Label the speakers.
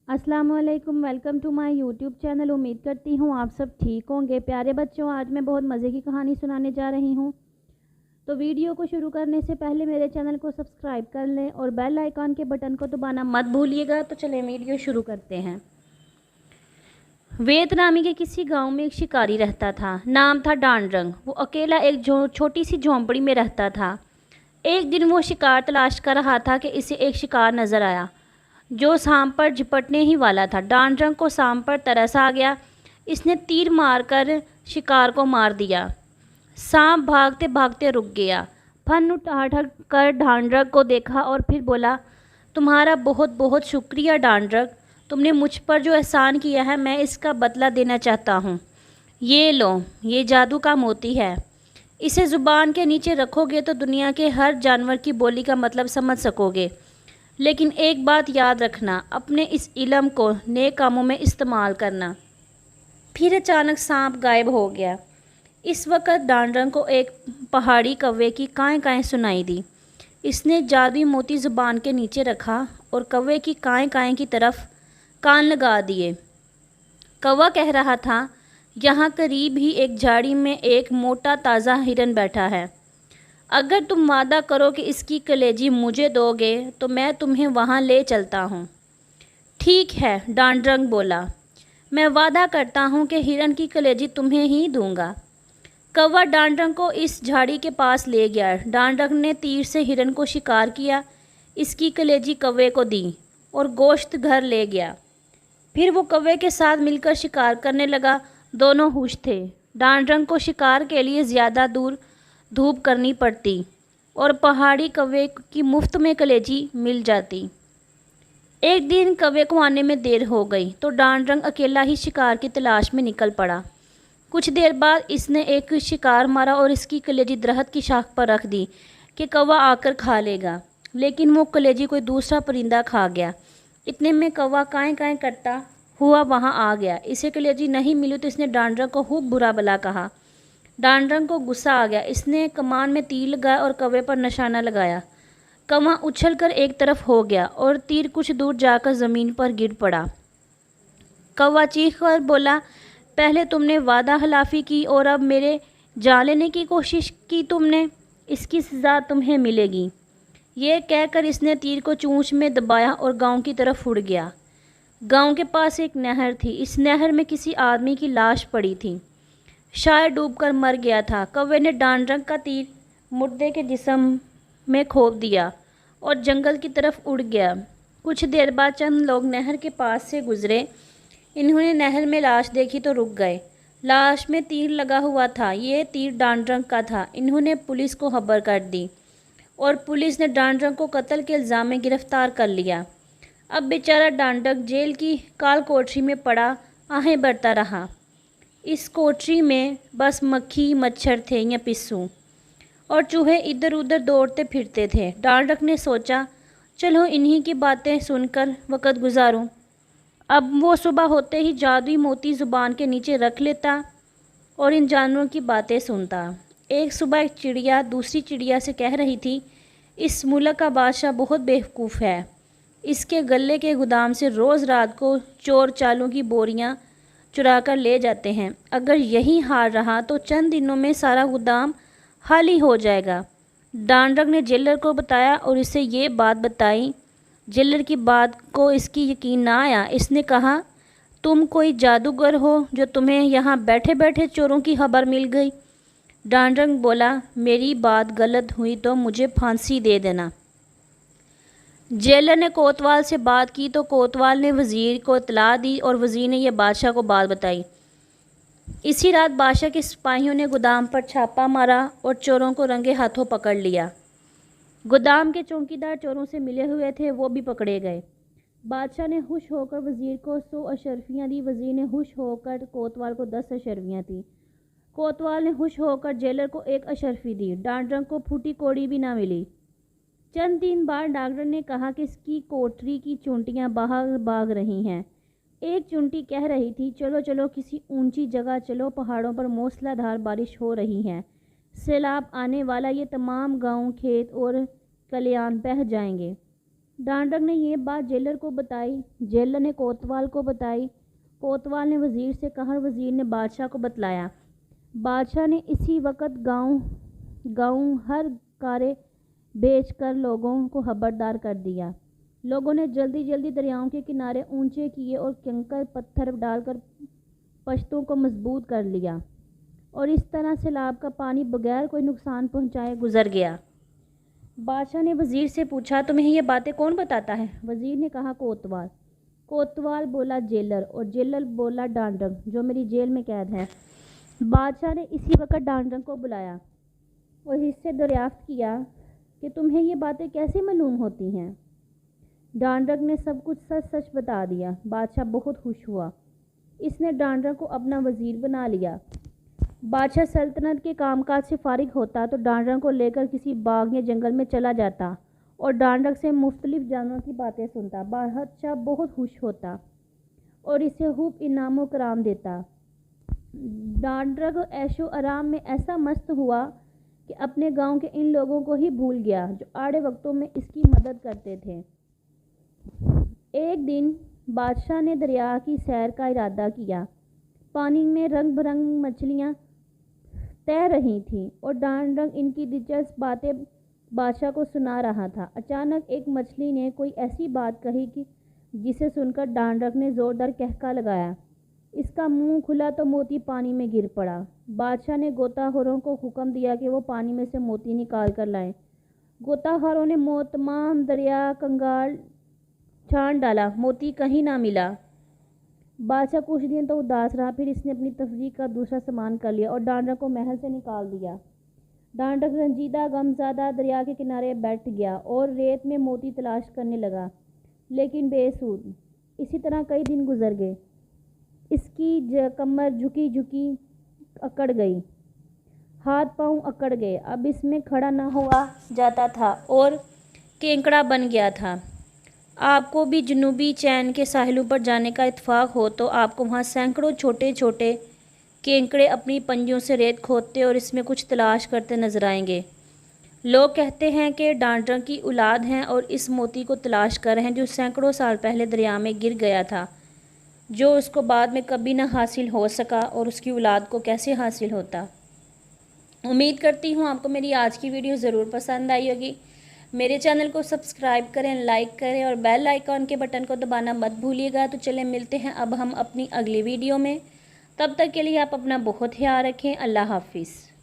Speaker 1: अस्सलाम वालेकुम। Welcome to my YouTube channel. उम्मीद करती हूँ आप सब ठीक होंगे। प्यारे बच्चों, आज मैं बहुत मज़े की कहानी सुनाने जा रही हूँ। तो वीडियो को शुरू करने से पहले मेरे चैनल को सब्सक्राइब कर लें और बेल आइकॉन के बटन को दबाना मत भूलिएगा। तो चलें वीडियो शुरू करते हैं। वेद नामी के किसी गांव में एक शिकारी रहता था। नाम था डांडरंग। वो अकेला एक छोटी सी झोंपड़ी में रहता था। एक दिन वो शिकार तलाश कर रहा था कि इसे एक शिकार नज़र आया जो सांप पर झपटने ही वाला था। डांडरंग को सांप पर तरस आ गया। इसने तीर मारकर शिकार को मार दिया। सांप भागते भागते रुक गया। फन उठा कर डांडरंग को देखा और फिर बोला, तुम्हारा बहुत बहुत शुक्रिया डांडरंग। तुमने मुझ पर जो एहसान किया है मैं इसका बदला देना चाहता हूँ। ये लो, ये जादू का मोती है। इसे ज़ुबान के नीचे रखोगे तो दुनिया के हर जानवर की बोली का मतलब समझ सकोगे। लेकिन एक बात याद रखना, अपने इस इल्म को नेक कामों में इस्तेमाल करना। फिर अचानक सांप गायब हो गया। इस वक्त डांडरंग को एक पहाड़ी कौवे की काएं काएं सुनाई दी। इसने जादुई मोती ज़ुबान के नीचे रखा और कौवे की काएं काएं की तरफ कान लगा दिए। कौवा कह रहा था, यहाँ करीब ही एक झाड़ी में एक मोटा ताज़ा हिरन बैठा है। अगर तुम वादा करो कि इसकी कलेजी मुझे दोगे तो मैं तुम्हें वहाँ ले चलता हूँ। ठीक है, डांडरंग बोला, मैं वादा करता हूँ कि हिरन की कलेजी तुम्हें ही दूंगा। कौवा डांडरंग को इस झाड़ी के पास ले गया। डांडरंग ने तीर से हिरन को शिकार किया, इसकी कलेजी कौवे को दी और गोश्त घर ले गया। फिर वो कौवे के साथ मिलकर शिकार करने लगा। दोनों खुश थे। डांडरंग को शिकार के लिए ज़्यादा दूर धूप करनी पड़ती और पहाड़ी कौवे की मुफ्त में कलेजी मिल जाती। एक दिन कौवे को आने में देर हो गई तो डांडरंग अकेला ही शिकार की तलाश में निकल पड़ा। कुछ देर बाद इसने एक शिकार मारा और इसकी कलेजी दरख्त की शाख पर रख दी कि कौवा आकर खा लेगा। लेकिन वो कलेजी कोई दूसरा परिंदा खा गया। इतने में कौवा काएं काएं करता हुआ वहां आ गया। इसे कलेजी नहीं मिली तो इसने डांडरंग को खूब बुरा भला कहा। डांडरंग को गुस्सा आ गया। इसने कमान में तीर लगाया और कौवे पर निशाना लगाया। कौवा उछलकर एक तरफ हो गया और तीर कुछ दूर जाकर ज़मीन पर गिर पड़ा। कौवा चीख कर बोला, पहले तुमने वादा खिलाफी की और अब मेरे जान लेने की कोशिश की तुमने, इसकी सज़ा तुम्हें मिलेगी। ये कहकर इसने तीर को चोंच में दबाया और गांव की तरफ उड़ गया। गांव के पास एक नहर थी। इस नहर में किसी आदमी की लाश पड़ी थी, शायद डूबकर मर गया था। कौवे ने डांडरंग का तीर मुर्दे के जिस्म में खोप दिया और जंगल की तरफ उड़ गया। कुछ देर बाद चंद लोग नहर के पास से गुजरे। इन्होंने नहर में लाश देखी तो रुक गए। लाश में तीर लगा हुआ था। ये तीर डांडरंग का था। इन्होंने पुलिस को खबर कर दी और पुलिस ने डांडरंग को कत्ल के इल्ज़ाम में गिरफ्तार कर लिया। अब बेचारा डांडरंग जेल की काल कोठरी में पड़ा आहें भरता रहा। इस कोठरी में बस मक्खी मच्छर थे या पिस्सू और चूहे इधर उधर दौड़ते फिरते थे। डांडरंग ने सोचा, चलो इन्हीं की बातें सुनकर वक़्त गुजारूं। अब वो सुबह होते ही जादुई मोती ज़ुबान के नीचे रख लेता और इन जानवरों की बातें सुनता। एक सुबह एक चिड़िया दूसरी चिड़िया से कह रही थी, इस मुल्क का बादशाह बहुत बेवकूफ़ है। इसके गले के गोदाम से रोज़ रात को चोर चालों की बोरियां चुरा कर ले जाते हैं। अगर यही हाल रहा तो चंद दिनों में सारा गोदाम खाली हो जाएगा। डांडरंग ने जेलर को बताया और इसे ये बात बताई। जेलर की बात को इसकी यकीन ना आया। इसने कहा, तुम कोई जादूगर हो जो तुम्हें यहाँ बैठे बैठे चोरों की खबर मिल गई? डांडरंग बोला, मेरी बात गलत हुई तो मुझे फांसी दे देना। जेलर ने कोतवाल से बात की तो कोतवाल ने वज़ीर को इत्तला दी और वज़ीर ने यह बादशाह को बात बताई। इसी रात बादशाह के सिपाहियों ने गोदाम पर छापा मारा और चोरों को रंगे हाथों पकड़ लिया। गोदाम के चौकीदार चोरों से मिले हुए थे, वो भी पकड़े गए। बादशाह ने खुश होकर वज़ीर को 100 अशरफियाँ दी। वज़ीर ने खुश होकर कोतवाल को 10 अशरफियाँ दी। कोतवाल ने खुश होकर जेलर को 1 अशरफी दी। डांडरंग को फूटी कौड़ी भी ना मिली। चंद दिन बाद डॉक्टर ने कहा कि इसकी कोठरी की चूंटियाँ बाहर भाग रही हैं। एक चूंटी कह रही थी, चलो चलो किसी ऊंची जगह चलो, पहाड़ों पर मूसलाधार बारिश हो रही है, सैलाब आने वाला, ये तमाम गांव खेत और कल्याण बह जाएंगे। ڈانڈرنگ نے یہ بات جیلر کو بتائی، جیلر نے کوتوال کو بتائی، کوتوال نے وزیر سے کہا اور وزیر نے بادشاہ کو بتلایا۔ بادشاہ نے اسی وقت گاؤں ہر کارے بیچ کر لوگوں کو خبردار کر دیا۔ لوگوں نے جلدی جلدی دریاؤں کے کنارے اونچے کیے اور کنکر پتھر ڈال کر پشتوں کو مضبوط کر لیا، اور اس طرح سیلاب کا پانی بغیر کوئی نقصان پہنچائے گزر گیا۔ بادشاہ نے وزیر سے پوچھا، تمہیں یہ باتیں کون بتاتا ہے؟ وزیر نے کہا، کوتوال۔ کوتوال بولا جیلر، اور جیلر بولا ڈانڈرنگ جو میری جیل میں قید ہے۔ بادشاہ نے اسی وقت ڈانڈرنگ کو بلایا اور اس سے دریافت کیا کہ تمہیں یہ باتیں کیسے معلوم ہوتی ہیں؟ ڈانڈرنگ نے سب کچھ سچ سچ بتا دیا۔ بادشاہ بہت خوش ہوا، اس نے ڈانڈرنگ کو اپنا وزیر بنا لیا۔ بادشاہ سلطنت کے کام کاج سے فارغ ہوتا تو ڈانڈرنگ کو لے کر کسی باغ یا جنگل میں چلا جاتا اور ڈانڈرنگ سے مختلف جانوروں کی باتیں سنتا۔ بادشاہ بہت خوش ہوتا اور اسے خوب انعام و کرام دیتا۔ ڈانڈرنگ عیش و آرام میں ایسا مست ہوا کہ اپنے گاؤں کے ان لوگوں کو ہی بھول گیا جو آڑے وقتوں میں اس کی مدد کرتے تھے۔ ایک دن بادشاہ نے دریا کی سیر کا ارادہ کیا۔ پانی میں رنگ برنگ مچھلیاں تیر رہی تھیں اور ڈانڈرنگ ان کی دلچسپ باتیں بادشاہ کو سنا رہا تھا۔ اچانک ایک مچھلی نے کوئی ایسی بات کہی کہ جسے سن کر ڈانڈرنگ نے زوردار قہقہہ لگایا۔ اس کا منہ کھلا تو موتی پانی میں گر پڑا۔ بادشاہ نے غوطہ خوروں کو حکم دیا کہ وہ پانی میں سے موتی نکال کر لائیں۔ غوطہ خوروں نے تمام دریا کنگال چھان ڈالا، موتی کہیں نہ ملا۔ بادشاہ کچھ دن تو اداس رہا، پھر اس نے اپنی تفریح کا دوسرا سامان کر لیا اور ڈانڈرنگ کو محل سے نکال دیا۔ ڈانڈرنگ رنجیدہ غمزدہ دریا کے کنارے بیٹھ گیا اور ریت میں موتی تلاش کرنے لگا، لیکن بے سود۔ اسی طرح کئی دن گزر گئے۔ اس کی کمر جھکی جھکی اکڑ گئی، ہاتھ پاؤں اکڑ گئے، اب اس میں کھڑا نہ ہوا جاتا تھا اور کینکڑا بن گیا تھا۔ آپ کو بھی جنوبی چین کے ساحلوں پر جانے کا اتفاق ہو تو آپ کو وہاں سینکڑوں چھوٹے چھوٹے کینکڑے اپنی پنجوں سے ریت کھودتے اور اس میں کچھ تلاش کرتے نظر آئیں گے۔ لوگ کہتے ہیں کہ ڈانڈرنگ کی اولاد ہیں اور اس موتی کو تلاش کر رہے ہیں جو سینکڑوں سال پہلے دریا میں گر گیا تھا، جو اس کو بعد میں کبھی نہ حاصل ہو سکا، اور اس کی اولاد کو کیسے حاصل ہوتا۔ امید کرتی ہوں آپ کو میری آج کی ویڈیو ضرور پسند آئی ہوگی۔ میرے چینل کو سبسکرائب کریں، لائک کریں اور بیل آئیکن کے بٹن کو دبانا مت بھولیے گا۔ تو چلیں ملتے ہیں اب ہم اپنی اگلی ویڈیو میں، تب تک کے لیے آپ اپنا بہت خیال رکھیں۔ اللہ حافظ۔